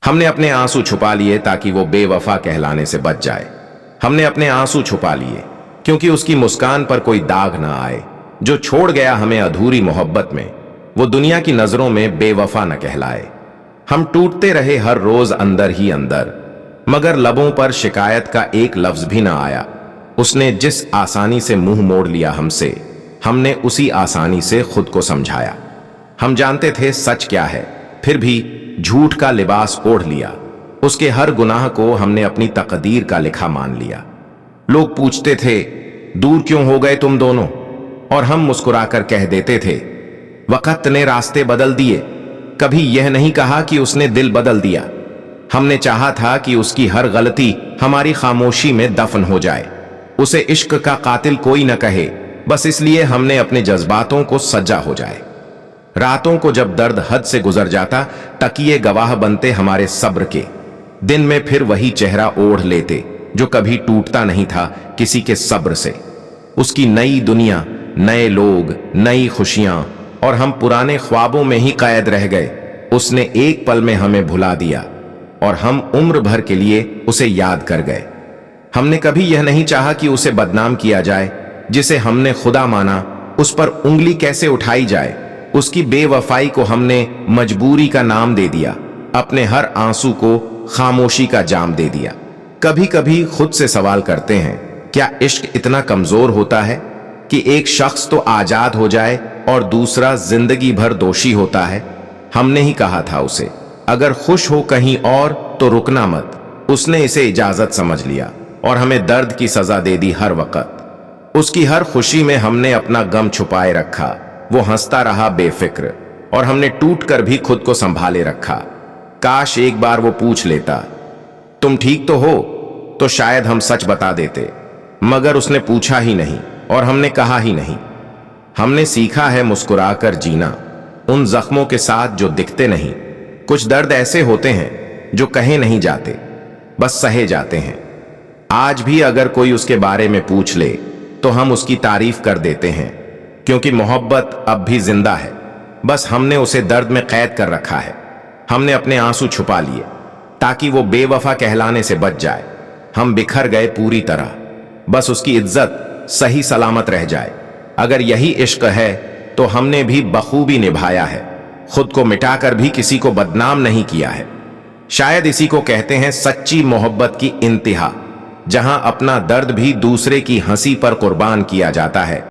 हमने अपने आंसू छुपा लिए ताकि वो बेवफा कहलाने से बच जाए। हमने अपने आंसू छुपा लिए क्योंकि उसकी मुस्कान पर कोई दाग ना आए। जो छोड़ गया हमें अधूरी मोहब्बत में, वो दुनिया की नजरों में बेवफा न कहलाए। हम टूटते रहे हर रोज अंदर ही अंदर, मगर लबों पर शिकायत का एक लफ्ज भी ना आया। उसने जिस आसानी से मुंह मोड़ लिया हमसे, हमने उसी आसानी से खुद को समझाया। हम जानते थे सच क्या है, फिर भी झूठ का लिबास ओढ़ लिया। उसके हर गुनाह को हमने अपनी तकदीर का लिखा मान लिया। लोग पूछते थे, दूर क्यों हो गए तुम दोनों, और हम मुस्कुराकर कह देते थे, वक्त ने रास्ते बदल दिए। कभी यह नहीं कहा कि उसने दिल बदल दिया। हमने चाहा था कि उसकी हर गलती हमारी खामोशी में दफन हो जाए। उसे इश्क का कातिल कोई न कहे, बस इसलिए हमने अपने जज्बातों को सजा हो जाए। रातों को जब दर्द हद से गुजर जाता, तकिए गवाह बनते हमारे सब्र के। दिन में फिर वही चेहरा ओढ़ लेते जो कभी टूटता नहीं था किसी के सब्र से। उसकी नई दुनिया, नए लोग, नई खुशियां, और हम पुराने ख्वाबों में ही कैद रह गए। उसने एक पल में हमें भुला दिया और हम उम्र भर के लिए उसे याद कर गए। हमने कभी यह नहीं चाहा कि उसे बदनाम किया जाए। जिसे हमने खुदा माना, उस पर उंगली कैसे उठाई जाए। उसकी बेवफाई को हमने मजबूरी का नाम दे दिया। अपने हर आंसू को खामोशी का जाम दे दिया। कभी कभी खुद से सवाल करते हैं, क्या इश्क इतना कमजोर होता है कि एक शख्स तो आजाद हो जाए और दूसरा जिंदगी भर दोषी होता है। हमने ही कहा था उसे, अगर खुश हो कहीं और तो रुकना मत। उसने इसे इजाजत समझ लिया और हमें दर्द की सजा दे दी हर वक्त। उसकी हर खुशी में हमने अपना गम छुपाए रखा। वो हंसता रहा बेफिक्र और हमने टूट कर भी खुद को संभाले रखा। काश एक बार वो पूछ लेता, तुम ठीक तो हो, तो शायद हम सच बता देते। मगर उसने पूछा ही नहीं और हमने कहा ही नहीं। हमने सीखा है मुस्कुराकर जीना, उन जख्मों के साथ जो दिखते नहीं। कुछ दर्द ऐसे होते हैं जो कहे नहीं जाते, बस सहे जाते हैं। आज भी अगर कोई उसके बारे में पूछ ले तो हम उसकी तारीफ कर देते हैं, क्योंकि मोहब्बत अब भी जिंदा है। बस हमने उसे दर्द में कैद कर रखा है। हमने अपने आंसू छुपा लिए ताकि वो बेवफा कहलाने से बच जाए। हम बिखर गए पूरी तरह, बस उसकी इज्जत सही सलामत रह जाए। अगर यही इश्क है तो हमने भी बखूबी निभाया है। खुद को मिटाकर भी किसी को बदनाम नहीं किया है। शायद इसी को कहते हैं सच्ची मोहब्बत की इंतहा, जहां अपना दर्द भी दूसरे की हंसी पर कुर्बान किया जाता है।